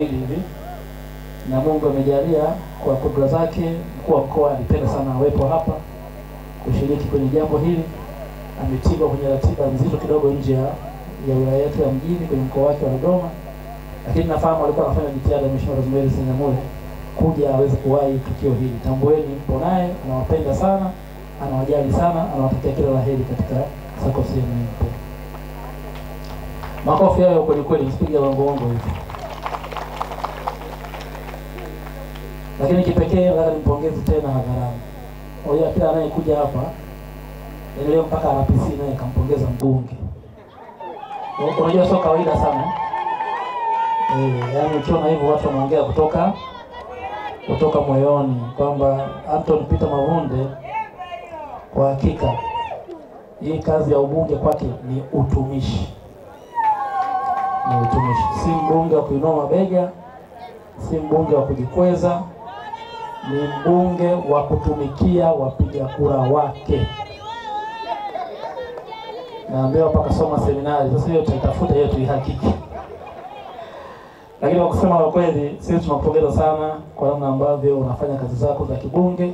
hivi na Mungu amejalia kwa kudra zake, mkuu wa mkoa alipenda sana awepo hapa kushiriki kwenye jambo hili. Ametigwa kwenye ratiba nzito kidogo nje ya wilaya yetu ya mjini kwenye mkoa wake wa Dodoma, lakini nafahamu alikuwa anafanya jitihada Mheshimiwa Rosemary Senyamule kuja aweze kuwahi tukio hili. Tambueni mpo naye, anawapenda sana, anawajali sana, anawatakia kila laheri katika SACCOS yenu. Makofi hayo kweli kweli, msipige wango hivi. Lakini kipekee nataka nimpongeze tena hadharani. Oya, kila anayekuja hapa leo mpaka RPC naye kampongeza mbunge. Unajua sio kawaida sana. Yaani ukiona hivyo watu wanaongea kutoka moyoni kwamba Anton Peter Mavunde kwa hakika hii kazi ya ubunge kwake ni utumishi. Ni utumishi. Si mbunge wa kuinua mabega, si mbunge wa kujikweza, ni mbunge wa kutumikia wapiga kura wake. Naambiwa mpaka soma seminari, sasa hiyo tutaitafuta hiyo tuihakiki. Lakini kwa kusema kwa kweli, sisi tunakupongeza sana kwa namna ambavyo unafanya kazi zako za kibunge,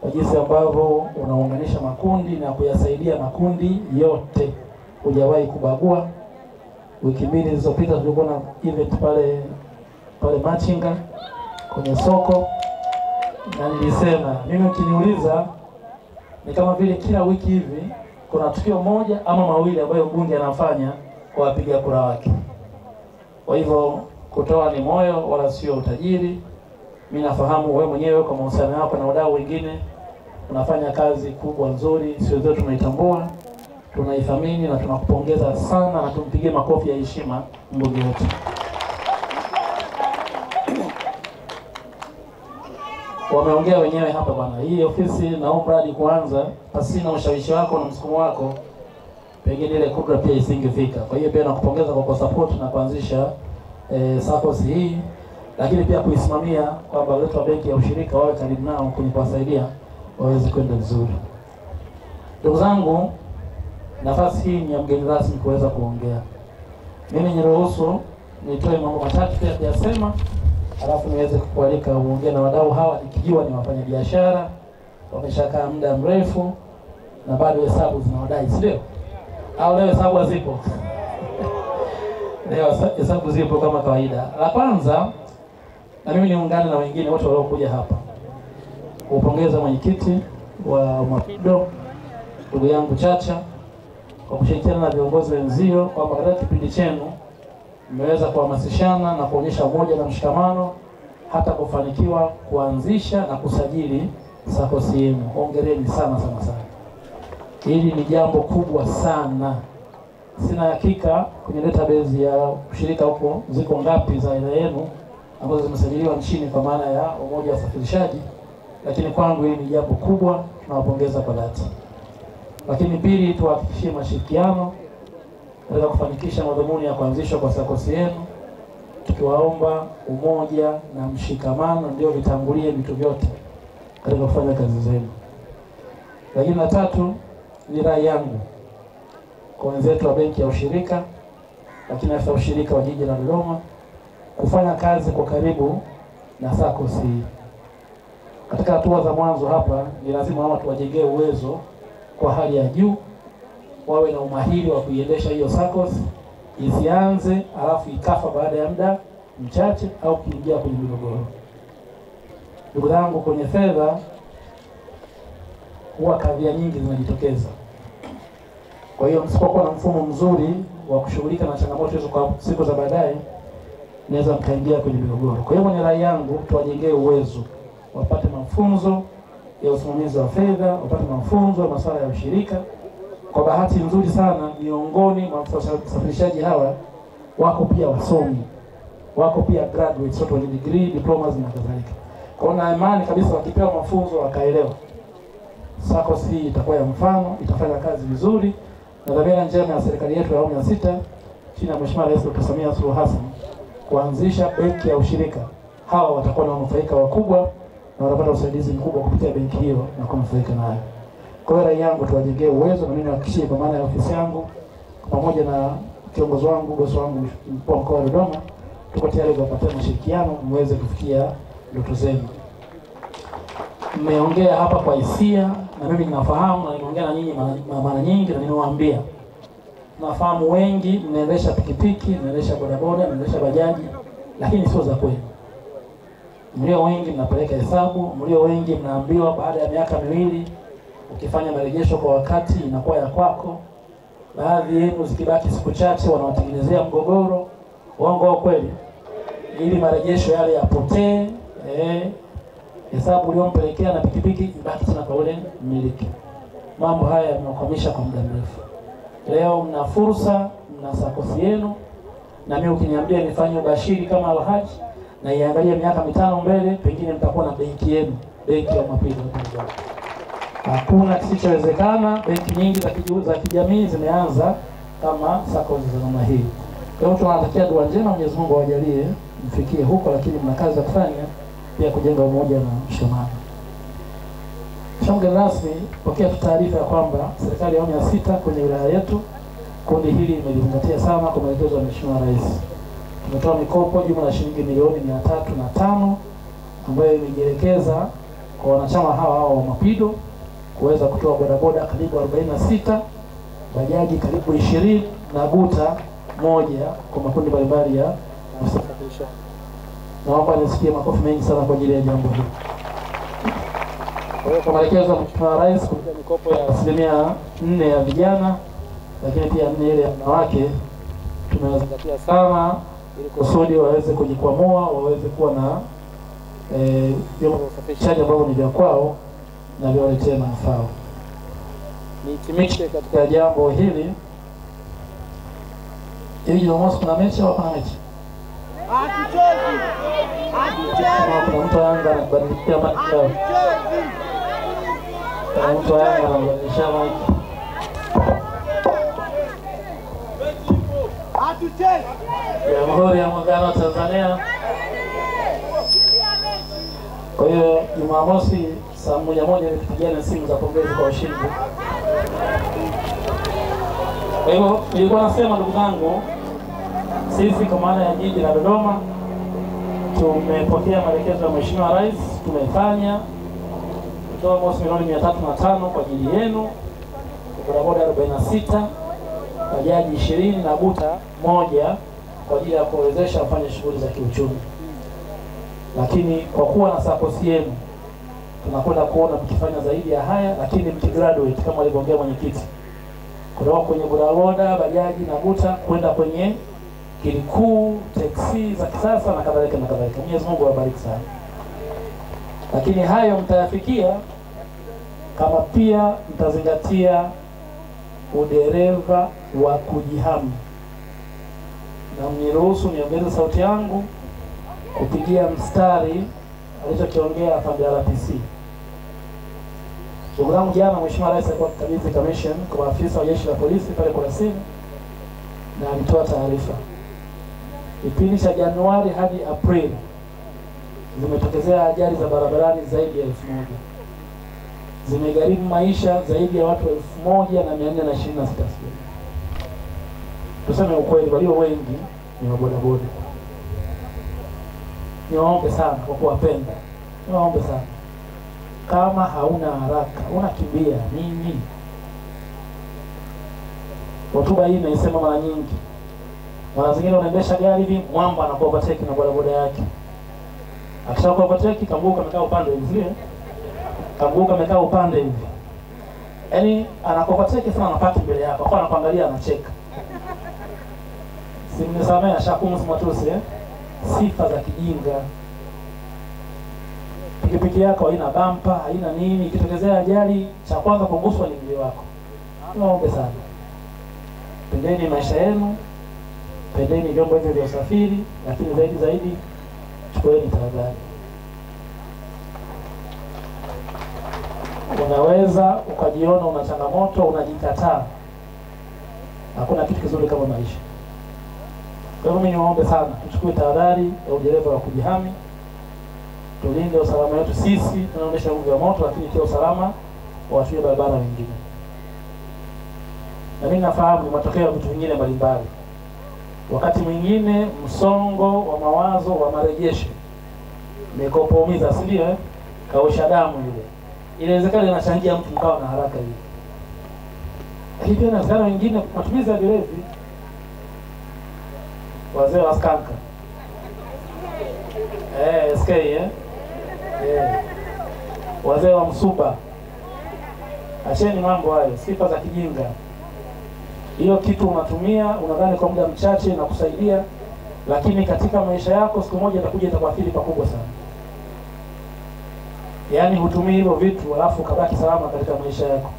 kwa jinsi ambavyo unaunganisha makundi na kuyasaidia makundi yote. Hujawahi kubagua. Wiki mbili zilizopita tulikuwa na event pale Machinga kwenye soko, na nilisema mimi ukiniuliza ni kama vile kila wiki hivi kuna tukio moja ama mawili ambayo mbunge anafanya kwa wapiga kura wake. Kwa hivyo kutoa ni moyo wala sio utajiri. Mimi nafahamu wewe mwenyewe kwa mahusiano yako na wadau wengine unafanya kazi kubwa nzuri, sio zote tunaitambua, tunaithamini na tunakupongeza sana, na tumpigie makofi ya heshima mbunge wetu. Wameongea wenyewe hapa bwana. Hii ofisi na mradi kuanza pasina ushawishi wako na msukumo wako, pengine ile kudra pia isingefika. Kwa hiyo pia nakupongeza kwa support na kuanzisha SACCOS hii, lakini pia kuisimamia kwamba watu wa benki ya ushirika wawe karibu nao kwenye kuwasaidia waweze kwenda vizuri. Ndugu zangu, nafasi hii ni ya mgeni rasmi kuweza kuongea. Mimi niruhusu nitoe mambo matatu pia kuyasema, alafu niweze kukualika uongee na wadau hawa, nikijua ni wafanya biashara, wameshakaa muda mrefu na bado hesabu zinawadai, si ndio? Au leo hesabu hazipo? Leo hesabu zipo kama kawaida. La kwanza, na mimi niungane na wengine wote waliokuja hapa kupongeza mwenyekiti wa Mapido ndugu yangu Chacha kwa kushirikiana na viongozi wenzio kwamba katika kipindi chenu mmeweza kuhamasishana na kuonyesha umoja na mshikamano hata kufanikiwa kuanzisha na kusajili SACCOS yenu. Hongereni sana sana sana. Hili ni jambo kubwa sana. Sina hakika kwenye database ya ushirika huko ziko ngapi za aina yenu ambazo zimesajiliwa nchini kwa maana ya umoja wa usafirishaji, lakini kwangu hili ni jambo kubwa, tunawapongeza kwa dhati. Lakini pili, tuhakikishie mashirikiano katika kufanikisha madhumuni ya kuanzishwa kwa SACCOS yenu, tukiwaomba umoja na mshikamano ndio vitangulie vitu vyote katika kufanya kazi zenu. Lakini la tatu, ni rai yangu kwa wenzetu wa benki ya ushirika, lakini hasa ushirika wa jiji la Dodoma, kufanya kazi kwa karibu na SACCOS hii. Katika hatua za mwanzo hapa ni lazima watu wajengee uwezo kwa hali ya juu, wawe na umahiri wa kuiendesha hiyo SACCOS, isianze alafu ikafa baada ya muda mchache au kuingia kwenye migogoro. Ndugu zangu, kwenye fedha huwa kadhia nyingi zinajitokeza. Kwa hiyo msipokuwa na mfumo mzuri wa kushughulika na changamoto hizo kwa siku za baadaye, naweza mkaingia kwenye migogoro. Kwa hiyo mwenye rai yangu, tuwajengee uwezo, wapate mafunzo ya usimamizi wa fedha, wapate mafunzo ya masuala ya ushirika. Kwa bahati nzuri sana, miongoni mwa wasafirishaji hawa wako pia wasomi, wako pia graduates, watu wenye degree, diplomas na kadhalika. Kwa hiyo na imani kabisa wakipewa mafunzo wakaelewa, SACCOS hii itakuwa ya mfano, itafanya kazi vizuri, na dhamira njema ya serikali yetu ya awamu ya 6 chini ya Mheshimiwa Rais Dr. Samia Suluhu Hassan kuanzisha benki ya ushirika. Hawa watakuwa na wanufaika wakubwa na watapata usaidizi mkubwa kupitia benki hiyo na kunufaika nayo. Kwa hiyo rai yangu, tuwajengee uwezo, na mimi nihakikishie kwa maana ya ofisi yangu pamoja na kiongozi wangu, bosi wangu mkuu wa mkoa wa Dodoma, tuko tayari kuwapatia mashirikiano muweze kufikia ndoto zenu. Mmeongea hapa kwa hisia na mimi ninafahamu, na nimeongea na nyinyi mara nyingi na nimewaambia. Nafahamu wengi mnaendesha pikipiki, mnaendesha bodaboda, mnaendesha bajaji, lakini sio za kwenu. Mlio wengi mnapeleka hesabu, mlio wengi mnaambiwa baada ya miaka 2 ukifanya marejesho kwa wakati inakuwa ya kwako. Baadhi yenu zikibaki siku chache wanawatengenezea mgogoro. Uongo au kweli? Ili marejesho yale yapotee, hesabu uliompelekea na pikipiki ibaki tena kwa ule mmiliki. Mambo haya yamekwamisha kwa muda mrefu. Leo mna fursa, mna sakosi yenu, na mimi ukiniambia nifanye ubashiri kama Alhaji na iangalie miaka 5 mbele, pengine mtakuwa na benki yenu, benki ya Mapido. Hakuna kisichowezekana. Benki nyingi za kijamii zimeanza kama sakosi za namna hii. Kwa hiyo tunawatakia dua njema, Mwenyezi Mungu awajalie mfikie huko, lakini mna kazi za kufanya pia kujenga umoja na mshikamano. Mgeni rasmi, pokea taarifa ya kwamba serikali ya awamu ya 6 kwenye wilaya yetu kundi hili imelizingatia sana kwa maelekezo ya Mheshimiwa Rais. Tumetoa mikopo jumla ya shilingi milioni 305 ambayo imejielekeza kwa wanachama hawa wa Mapido kuweza kutoa bodaboda karibu 46, bajaji karibu 20 na guta 1 kwa makundi mbalimbali ya usafirishaji. Naomba nisikie makofi mengi sana kwa ajili ya jambo hili. Kwa hiyo kwa maelekezo ya Mheshimiwa Rais kupitia mikopo ya 4% ya vijana, lakini pia 4 ile ya wanawake, tumewazingatia sana ili kusudi waweze kujikwamua, waweze kuwa na vyombo vya usafirishaji ambavyo ni vya kwao na viwaletee manufaa. Nihitimishe katika jambo hili. Hivi Jumamosi kuna mechi au hapana mechi? Hatuchezi. Kuna mtu Yanga anabadilisha maji yao. Kuna mtu Yanga anabadilisha maji. Hatuchezi. Jamhuri ya Muungano wa Tanzania. Kwa hiyo Jumamosi saa 1 nilipigana simu za pongezi kwa ushindi. Kwa hiyo nilikuwa nasema, ndugu zangu, sisi kwa maana ya jiji la Dodoma tumepokea maelekezo ya Mheshimiwa Rais, tumefanya kutoa mosi milioni 305 kwa ajili yenu, bodaboda 46, bajaji 20 na guta 1 kwa ajili ya kuwezesha wafanye shughuli za kiuchumi. Lakini kwa kuwa na sakosi yenu tunakwenda kuona mkifanya zaidi ya haya, lakini mkigraduate kama alivyoongea mwenyekiti, kutoka kwenye bodaboda, bajaji na guta kwenda kwenye kilikuu, teksi za kisasa na kadhalika na kadhalika. Mwenyezi Mungu awabariki sana. Lakini hayo mtayafikia kama pia mtazingatia udereva wa kujihami. Na mniruhusu niongeze sauti yangu kupigia mstari alichokiongea afande RPC. Ndugu zangu, jana Mheshimiwa Rais alikuwa akikabidhi commission kwa afisa wa jeshi la polisi pale Kurasini, na alitoa taarifa. Kipindi cha Januari hadi Aprili zimetokezea ajali za barabarani zaidi ya 1000. Zimegharimu maisha zaidi ya watu 1426. Tuseme ukweli, walio wengi ni mabodaboda. Niwaombe sana kwa kuwapenda, niwaombe sana, kama hauna haraka, unakimbia nini? Hotuba hii naisema mara nyingi. Mara zingine unaendesha gari hivi, mwamba anakuwa overtake na bodaboda yake. Akishakuwa overtake, kambuka amekaa upande hivi. Kambuka amekaa upande hivi. Yaani anakuwa overtake sana, anapaki mbele yako. Kwa anakuangalia, anacheka. Simnisamea shakumu matusi sifa za kijinga. Pikipiki yako haina bampa, haina nini, ikitokezea ajali cha kwanza kuguswa ni mwili wako. Naombe sana, pendeni maisha yenu, pendeni vyombo hivyo vya usafiri, lakini zaidi chukueni tahadhari. Unaweza ukajiona una changamoto, unajikataa. Hakuna kitu kizuri kama maisha. Kwa hiyo mimi niwaombe sana, tuchukue tahadhari ya udereva wa kujihami. Tulinde usalama wetu sisi tunaoendesha vyombo vya moto, lakini pia usalama wa watu wa barabara wengine. Na mimi nafahamu ni matokeo ya vitu vingine mbalimbali. wakati mwingine msongo wa mawazo wa marejesho, mikopo umiza, si ndio? Kausha damu ile inawezekana inachangia mtu mkawa na haraka hiyo. Lakini pia inawezekana wengine matumizi ya vilevi, wazee wa skanka SK wazee wa msuba, acheni mambo hayo, sifa za kijinga. Hiyo kitu unatumia unadhani kwa muda mchache na kusaidia, lakini katika maisha yako siku moja itakuja itakuathiri pakubwa sana. Yaani hutumii hivyo vitu alafu kabaki salama katika maisha yako.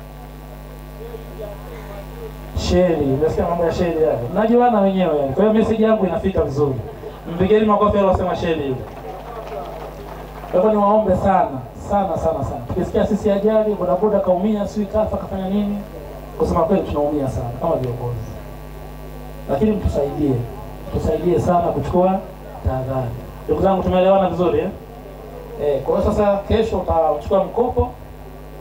Sheri, unasikia mambo ya sheri hapo. Mnajuana wenyewe yani. Kwa hiyo message yangu inafika vizuri. Mpigeni makofi wale wasema sheri hiyo. Kwa hiyo niwaombe sana. Tukisikia sisi ajali, bodaboda kaumia, sui kafa kafanya nini? Kusema kweli tunaumia sana kama viongozi. Lakini tusaidie sana kuchukua tahadhari. Ndugu zangu, tumeelewana vizuri eh? Kwa hiyo sasa kesho utachukua mkopo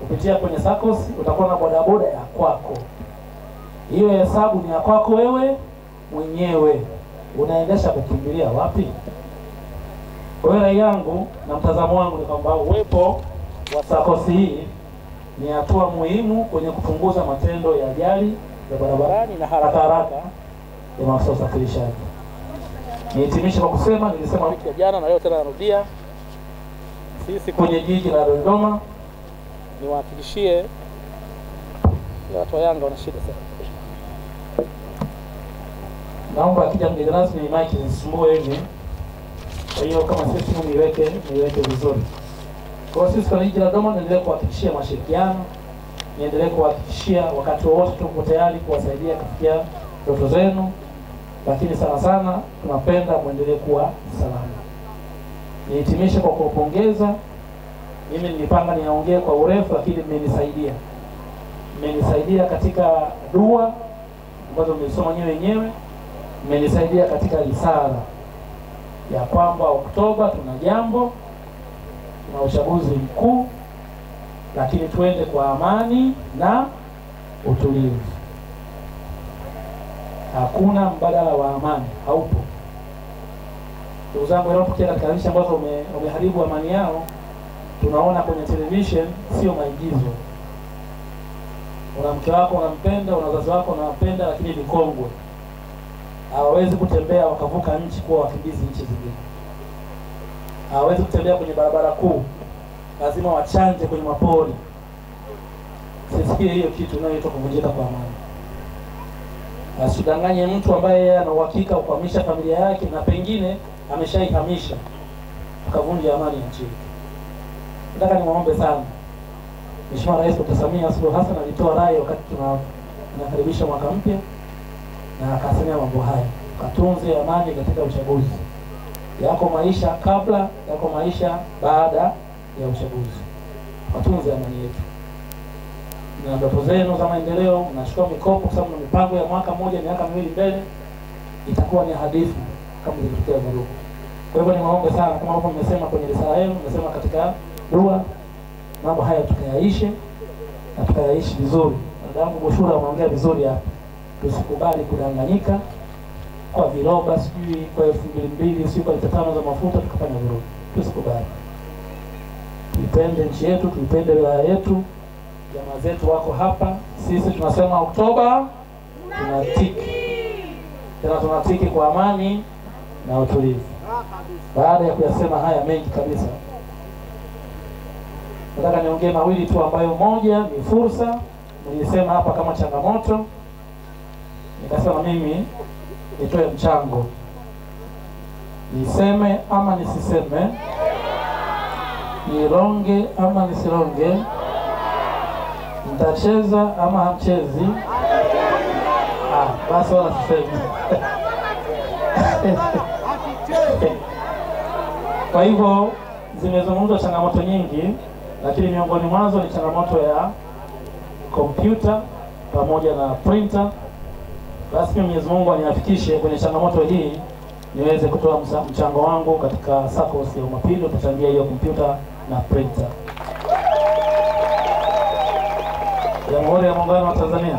kupitia kwenye SACCOS, utakuwa na bodaboda ya kwako. Hiyo hesabu ni ya kwako wewe mwenyewe. Unaendesha kukimbilia wapi? Kwa hiyo rai yangu na mtazamo wangu ni kwamba uwepo wa SACCOS hii ni hatua muhimu kwenye kupunguza matendo ya ajali za barabarani na haraka ya maafisa usafirishaji. Nihitimishe kwa kusema, nilisema wiki ya jana na leo tena narudia, sisi kwenye jiji la Dodoma niwahakikishie watu wa Yanga wana shida sana. Naomba akija mgeni rasmi ni mic nisisumbue hivi. Kwa hiyo kama sisi niweke vizuri. Kwa sisi kwa jiji la Dodoma niendelee kuhakikishia mashirikiano, niendelee kuhakikishia wakati wote tuko tayari kuwasaidia kufikia ndoto zenu, lakini sana tunapenda muendelee kuwa salama. Nihitimishe kwa kuwapongeza. Mimi nilipanga niongee kwa urefu, lakini mmenisaidia katika dua ambazo mmesoma wenyewe, mmenisaidia katika risala ya kwamba Oktoba tuna jambo na uchaguzi mkuu, lakini tuende kwa amani na utulivu. Hakuna mbadala wa amani, haupo. Ndugu zangu, wanapokuja katika nchi ambazo wameharibu amani yao, tunaona kwenye television, sio maigizo. Una mke wako unampenda, una wazazi wako unawapenda, lakini ni kongwe. Hawawezi kutembea wakavuka nchi kuwa wakimbizi nchi zingine. Hawawezi kutembea kwenye barabara kuu, lazima wachanje kwenye mapori. Sisikie hiyo kitu inayoitwa kuvunjika kwa amani. Asidanganye mtu ambaye yeye ana uhakika kuhamisha familia yake na pengine ameshaihamisha, akavunja amani ya nchi. Nataka niwaombe sana. Mheshimiwa Rais Dr. Samia Suluhu Hassan alitoa rai wakati tunakaribisha mwaka mpya, na akasema mambo haya: katunze amani katika uchaguzi. Yako maisha kabla, yako maisha baada ya uchaguzi. Katunze amani yetu. Na ndoto zenu za maendeleo, mnachukua mikopo kwa sababu na mipango ya mwaka mmoja, miaka miwili mbele, itakuwa ni hadithi kama ilitokea vurugu. Kwa hivyo niwaombe sana, kama hapo mmesema kwenye risala yenu, mmesema katika dua, mambo haya tukayaishi na tukayaishi vizuri. Ndugu Bushura ameongea vizuri hapa. Tusikubali kudanganyika kwa viroba, sijui kwa 2,200, sijui kwa 5,000 za mafuta tukafanya vurugu. Tusikubali. Tuipende nchi yetu, tuipende wilaya yetu. Jamaa zetu wako hapa. Sisi tunasema Oktoba tunatiki. Tena tunatiki kwa amani na utulivu. Baada ya kuyasema haya mengi kabisa, nataka niongee mawili tu, ambayo moja ni fursa. Nilisema hapa kama changamoto, nikasema mimi nitoe mchango, niseme ama nisiseme, nironge ama nisironge, mtacheza ama hamchezi. Basi wala siseme. Kwa hivyo zimezungumzwa changamoto nyingi, lakini miongoni mwazo ni changamoto ya kompyuta pamoja na printer. Basi Mwenyezi Mungu aniafikishe kwenye changamoto hii niweze kutoa mchango wangu katika SACCOS ya Umapido, tuchangia hiyo kompyuta na printer. Jamhuri ya Muungano wa Tanzania.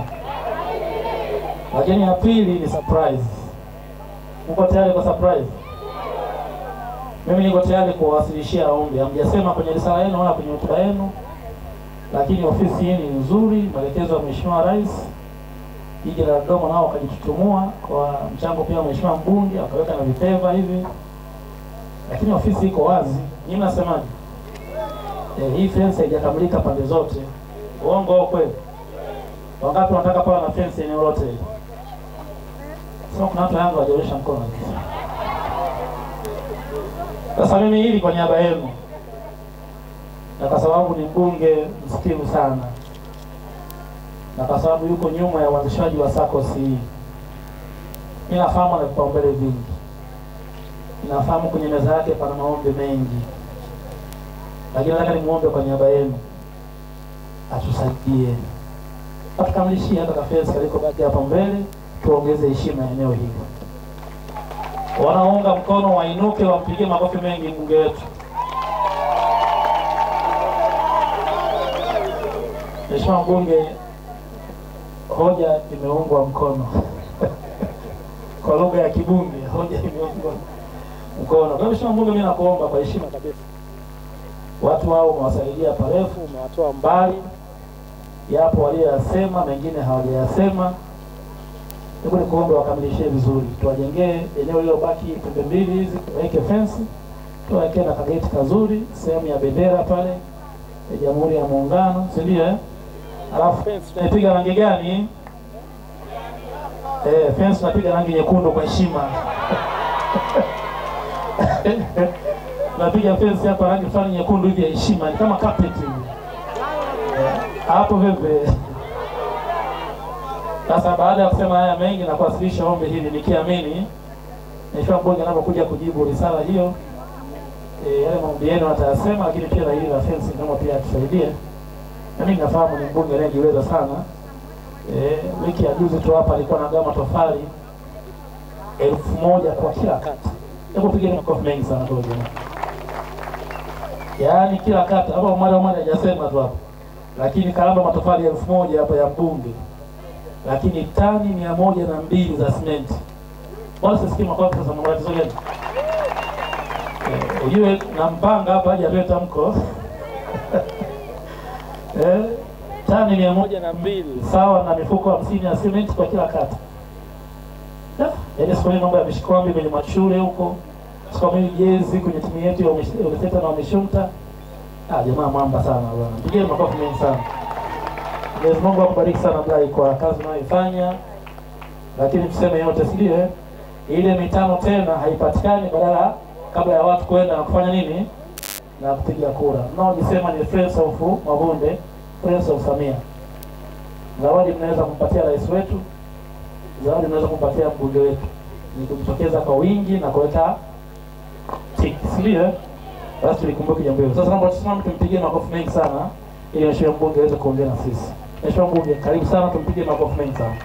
Lakini ya pili ni surprise. Mko tayari kwa surprise? Mimi niko tayari kuwasilishia ombi. Hamjasema kwenye risala yenu wala kwenye hotuba yenu, lakini ofisi hii ni nzuri, maelekezo ya Mheshimiwa Rais. Jiji la Dodoma nao wakajitutumua kwa mchango pia Mheshimiwa mbunge akaweka na vifeva hivi. Lakini ofisi iko wazi. Nyinyi mnasemaje? Hii fence haijakamilika pande zote. Uongo au kweli? Wangapi wanataka pawe na fence eneo lote hili? Sasa kuna watu Yanga hawajaonyesha mkono. Sasa mimi hili kwa niaba yenu, na kwa sababu ni mbunge msikivu sana, na kwa sababu yuko nyuma ya uanzishaji wa SACCOS hii, mimi nafahamu ana vipaumbele vingi. Ninafahamu kwenye meza yake pana maombi mengi. Lakini nataka nimuombe kwa niaba yenu atusaidie, atukamilishie hata kafensi kaliko baki hapa mbele, tuongeze heshima ya eneo hili. Wanaunga mkono wainuke, wampigie makofi mengi mbunge wetu. Mheshimiwa mbunge, hoja imeungwa mkono. Kwa lugha ya kibunge, hoja imeungwa mkono. Kwa Mheshimiwa mbunge, mimi nakuomba kwa heshima kabisa, watu hao umewasaidia parefu, umewatoa mbali. Yapo waliyosema, mengine hawajayasema. Hebu nikuombe wakamilishie vizuri. Tuwajengee eneo hilo baki pembe mbili hizi, tuweke fence, tuweke na kageti kazuri, sehemu ya bendera pale ya Jamhuri ya Muungano, si ndio? Alafu fence tunaipiga rangi gani? Fence tunapiga rangi nyekundu kwa heshima. Tunapiga fence hapa rangi fulani nyekundu hivi ya heshima, ni kama carpet hivi. Hapo vipi? Sasa baada ya kusema haya mengi na kuwasilisha ombi hili, nikiamini Mheshimiwa mbunge anapokuja kujibu risala hiyo, yale maombi yenu atayasema, lakini pia na hili la fence kama pia atusaidie. Na mimi nafahamu ni mbunge anayejiweza sana. Wiki ya juzi tu hapa alikuwa anagawa matofali 1000 kwa kila kata. Hebu pigeni makofi mengi sana kwa hiyo. Yaani kila kata, hapo mara hajasema tu hapo. Lakini kalamba matofali 1000 hapa ya mbunge. Lakini tani 102 za simenti. Bora sisikii makofi sasa, mambo yatazogea. Ujue na mpanga hapa haja atoe tamko. Tani 102 sawa na mifuko 50 ya simenti kwa kila kata. Yaani siku hiyo mambo ya mishikwambi kwenye mashule huko, siku hiyo jezi kwenye timu yetu ya Umeseta na Umeshunta. Jamaa mwamba sana bwana. Pigeni makofi mengi sana. Mwenyezi Mungu akubariki sana Blai kwa kazi unayoifanya. Lakini tuseme yote sio ile mitano tena haipatikani, badala kabla ya watu kwenda na kufanya nini? Na kupiga kura. Mnaojisema ni friends of Mavunde, friends of Samia. Zawadi mnaweza kumpatia rais wetu, zawadi mnaweza kumpatia mbunge wetu. Ni kumtokeza kwa wingi na kuweka tiki, sio? Basi tulikumbuke jambo hilo. Sasa naomba tusimame tumpigie makofi mengi sana ili Mheshimiwa mbunge aweze kuongea na sisi. Mheshimiwa mbunge, karibu sana, tumpige makofi mengi sana.